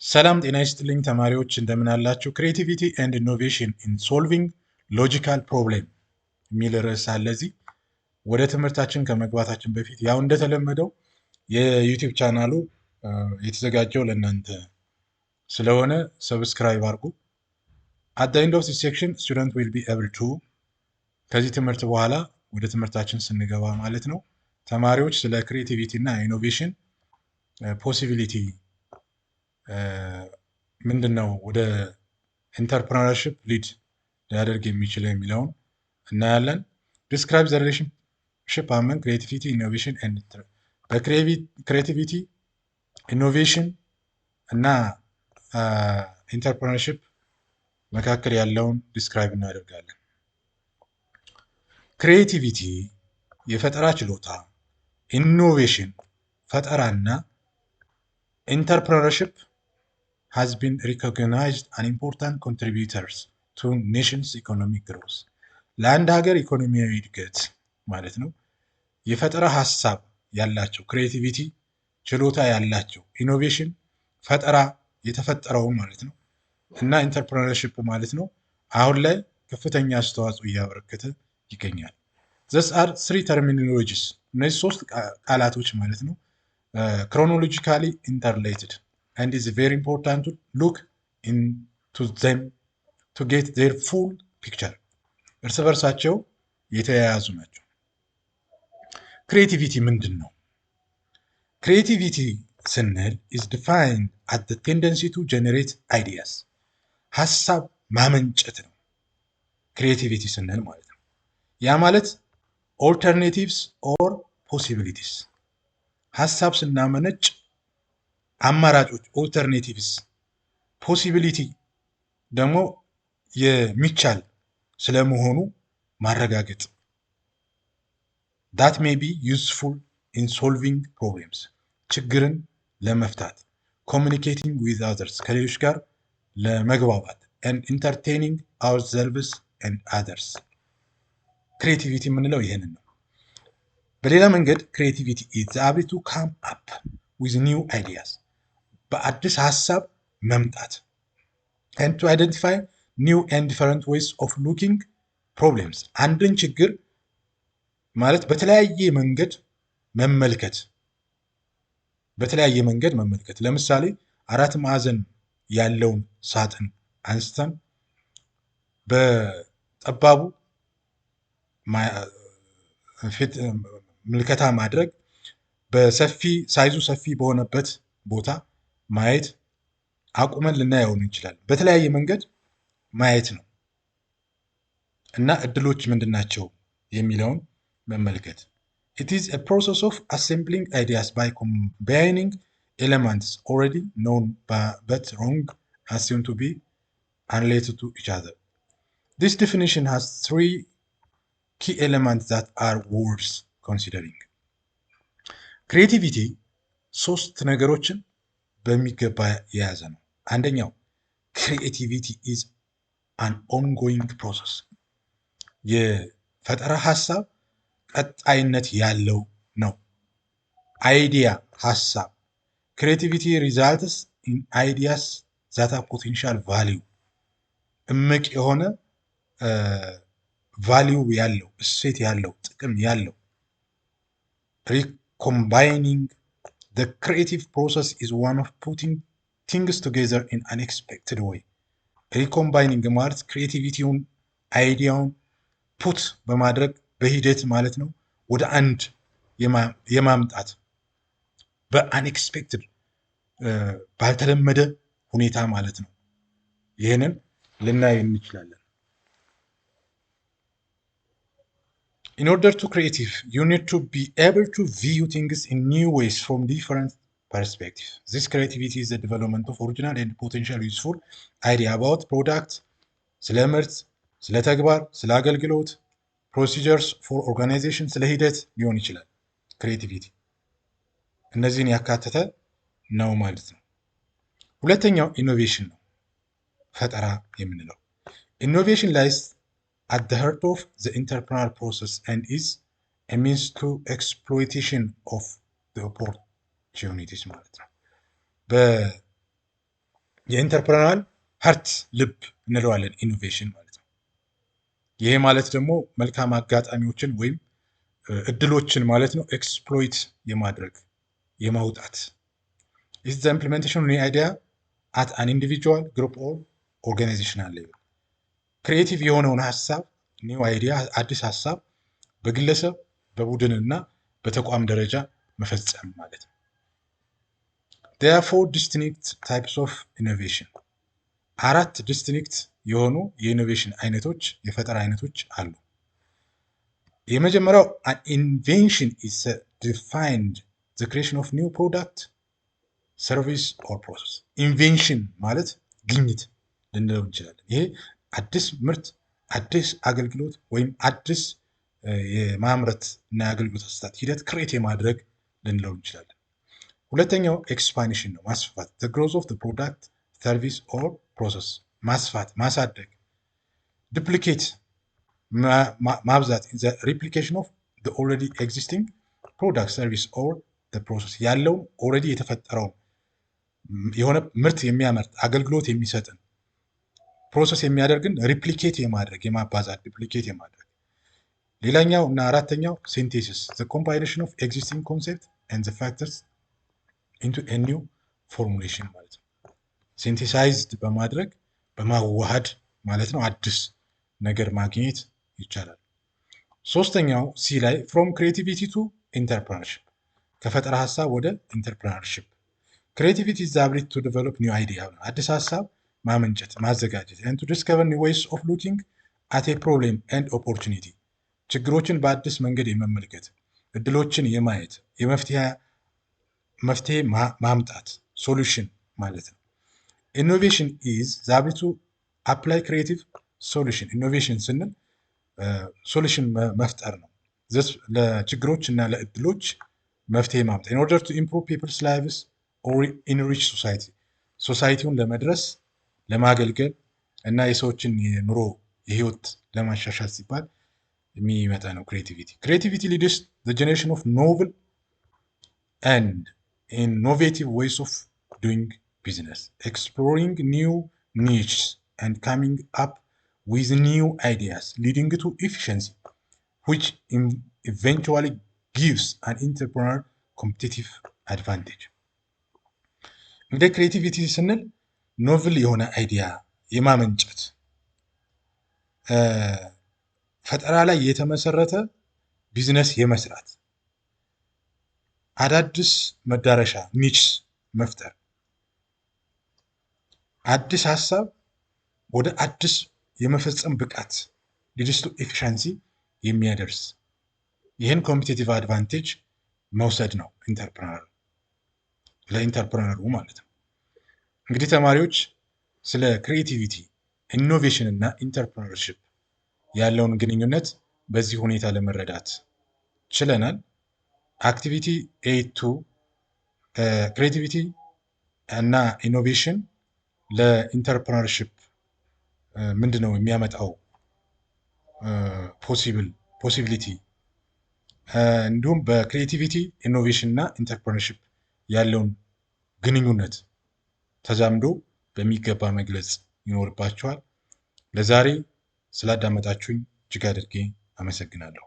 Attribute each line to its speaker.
Speaker 1: ሰላም ጤና ይስጥልኝ ተማሪዎች እንደምን አላችሁ? ክሬቲቪቲ ኤንድ ኢኖቬሽን ኢን ሶልቪንግ ሎጂካል ፕሮብሌም የሚል ርዕስ አለ። እዚህ ወደ ትምህርታችን ከመግባታችን በፊት ያው እንደተለመደው የዩቲዩብ ቻናሉ የተዘጋጀው ለእናንተ ስለሆነ ሰብስክራይብ አድርጉ። አት ዘ ኤንድ ኦፍ ዚስ ሴክሽን ስቱደንት ዊል ቢ ኤብል ቱ ከዚህ ትምህርት በኋላ ወደ ትምህርታችን ስንገባ ማለት ነው ተማሪዎች ስለ ክሬቲቪቲ እና ኢኖቬሽን ፖሲቢሊቲ ምንድን ነው ወደ ኢንተርፕረነርሺፕ ሊድ ሊያደርግ የሚችለው የሚለውን እናያለን። ዲስክራይብ ዘ ሪሌሽንሺፕ አመንግ ክሬቲቪቲ ኢኖቬሽን ኤንድ በክሬቲቪቲ ኢኖቬሽን እና ኢንተርፕረነርሺፕ መካከል ያለውን ዲስክራይብ እናደርጋለን። ክሬቲቪቲ የፈጠራ ችሎታ፣ ኢኖቬሽን ፈጠራና ኢንተርፕረነርሺፕ has been recognized as important contributors to nation's economic growth ለአንድ ሀገር ኢኮኖሚያዊ እድገት ማለት ነው የፈጠራ ሀሳብ ያላቸው ክሬቲቪቲ ችሎታ ያላቸው ኢኖቬሽን ፈጠራ የተፈጠረውን ማለት ነው እና ኢንተርፕረነርሺፕ ማለት ነው አሁን ላይ ከፍተኛ አስተዋጽኦ እያበረከተ ይገኛል። these are three terminologies እነዚህ ሶስት ቃላቶች ማለት ነው chronologically interrelated and it's very important to look into them to get their full picture እርስ በርሳቸው የተያያዙ ናቸው። ክሬቲቪቲ ምንድን ነው? ክሬቲቪቲ ስንል is defined as the tendency to generate ideas ሀሳብ ማመንጨት ነው ክሬቲቪቲ ስንል ማለት ነው። ያ ማለት alternatives or possibilities ሀሳብ ስናመነጭ አማራጮች ኦልተርኔቲቭስ ፖሲቢሊቲ ደግሞ የሚቻል ስለመሆኑ ማረጋገጥ that may be useful in solving problems ችግርን ለመፍታት communicating with others ከሌሎች ጋር ለመግባባት and entertaining ourselves and others ክሬቲቪቲ የምንለው ይህንን ነው። በሌላ መንገድ ክሬቲቪቲ is the ability to come up with new ideas በአዲስ ሀሳብ መምጣት and to identify new and different ways of looking problems አንድን ችግር ማለት በተለያየ መንገድ መመልከት ለምሳሌ አራት ማዕዘን ያለውን ሳጥን አንስተን በጠባቡ ምልከታ ማድረግ በሰፊ ሳይዙ ሰፊ በሆነበት ቦታ ማየት አቁመን ልናየው እንችላለን። በተለያየ መንገድ ማየት ነው እና እድሎች ምንድናቸው የሚለውን መመልከት it is a process of assembling ideas by combining elements already known but wrong assumed to be unrelated to each other. This definition has three key elements that are worth considering. ክሬቲቪቲ ሶስት ነገሮችን በሚገባ የያዘ ነው። አንደኛው ክሪኤቲቪቲ ኢዝ አን ኦንጎይንግ ፕሮሰስ የፈጠራ ሀሳብ ቀጣይነት ያለው ነው። አይዲያ ሀሳብ ክሬቲቪቲ ሪዛልትስ ኢን አይዲያስ ዛት ሃቭ ፖቴንሻል ቫሊዩ እምቅ የሆነ ቫሊዩ ያለው እሴት ያለው ጥቅም ያለው recombining the creative process is one of putting things together in unexpected way recombining ማለት ክሬቲቪቲውን አይዲያውን ፑት በማድረግ በሂደት ማለት ነው ወደ አንድ የማምጣት በአንኤክስፔክትድ ባልተለመደ ሁኔታ ማለት ነው። ይህንን ልናይ እንችላለን። In order to creative, you need to be able to view things in new ways from different perspectives. This creativity is the development of original and potentially useful idea about product, ስለ ምርት፣ ስለ ተግባር፣ ስለ አገልግሎት፣ procedures for organization፣ ስለ ሂደት ሊሆን ይችላል። ክሬቲቪቲ እነዚህን ያካተተ ነው ማለት ነው። ሁለተኛው ኢኖቬሽን ነው፣ ፈጠራ የምንለው ኢኖቬሽን lies at the heart of the entrepreneurial process and is a means to exploitation of the opportunities ማለት ነው። የኢንተርፕረናል ሀርት ልብ እንለዋለን ኢኖቬሽን ማለት ነው። ይሄ ማለት ደግሞ መልካም አጋጣሚዎችን ወይም እድሎችን ማለት ነው ኤክስፕሎይት የማድረግ የማውጣት is the implementation of new idea at an individual group or organizational level ክሪኤቲቭ የሆነውን ሀሳብ ኒው አይዲያ አዲስ ሀሳብ በግለሰብ በቡድንና በተቋም ደረጃ መፈጸም ማለት ነው። there are 4 distinct types of innovation 4 ዲስቲንክት የሆኑ የኢኖቬሽን አይነቶች የፈጠራ አይነቶች አሉ። የመጀመሪያው an invention is defined the creation of new product service or process ኢንቬንሽን ማለት ግኝት ልንለው እንችላለን። ይሄ አዲስ ምርት አዲስ አገልግሎት ወይም አዲስ የማምረት እና የአገልግሎት አሰጣጥ ሂደት ክሬት የማድረግ ልንለው እንችላለን። ሁለተኛው ኤክስፓንሽን ነው ማስፋት the growth of the product service or process ማስፋት ማሳደግ ዱፕሊኬት ማብዛት the replication of the already existing product service or the process ያለውን ኦልሬዲ የተፈጠረውን የሆነ ምርት የሚያመርት አገልግሎት የሚሰጥን ፕሮሰስ የሚያደርግን ሪፕሊኬት የማድረግ የማባዛት ዱፕሊኬት የማድረግ። ሌላኛው እና አራተኛው ሲንቴሲስ the combination of existing concept and the factors into a new formulation ማለት ነው። ሲንቴሳይዝድ በማድረግ በማዋሃድ ማለት ነው አዲስ ነገር ማግኘት ይቻላል። ሶስተኛው ሲ ላይ from creativity to entrepreneurship ከፈጠራ ሀሳብ ወደ ኢንተርፕረነርሺፕ ክሬቲቪቲ is the ability to develop new idea አዲስ ሀሳብ ማመንጨት ማዘጋጀት and to discover new ways of looking at a problem and opportunity ችግሮችን በአዲስ መንገድ የመመልከት እድሎችን የማየት መፍትሄ ማምጣት ሶሉሽን ማለት ነው። ኢኖቬሽን is the ability to apply creative solution ኢኖቬሽን ስንል ሶሉሽን መፍጠር ነው ለችግሮች እና ለእድሎች መፍትሄ ማምጣት in order to improve people's lives or enrich society ሶሳይቲውን ለመድረስ ለማገልገል እና የሰዎችን የኑሮ የህይወት ለማሻሻል ሲባል የሚመጣ ነው ክሬቲቪቲ። ክሬቲቪቲ leads the generation of novel and innovative ways of doing business exploring new niches and coming up with new ideas leading to efficiency which eventually gives an entrepreneur competitive advantage። እንግዲህ ክሬቲቪቲ ስንል ኖቭል የሆነ አይዲያ የማመንጨት ፈጠራ ላይ የተመሰረተ ቢዝነስ የመስራት አዳዲስ መዳረሻ ኒችስ መፍጠር አዲስ ሀሳብ ወደ አዲስ የመፈጸም ብቃት leads to efficiency የሚያደርስ ይህን ኮምፒቲቲቭ አድቫንቴጅ መውሰድ ነው ለኢንተርፕረነሩ ማለት ነው። እንግዲህ ተማሪዎች ስለ ክሪኤቲቪቲ ኢኖቬሽን እና ኢንተርፕረነርሺፕ ያለውን ግንኙነት በዚህ ሁኔታ ለመረዳት ችለናል። አክቲቪቲ 8 ክሪኤቲቪቲ እና ኢኖቬሽን ለኢንተርፕረነርሺፕ ምንድነው የሚያመጣው ፖሲቢሊቲ እንዲሁም በክሪኤቲቪቲ ኢኖቬሽን እና ኢንተርፕረነርሺፕ ያለውን ግንኙነት ተዛምዶ በሚገባ መግለጽ ይኖርባቸዋል። ለዛሬ ስላዳመጣችሁኝ እጅግ አድርጌ አመሰግናለሁ።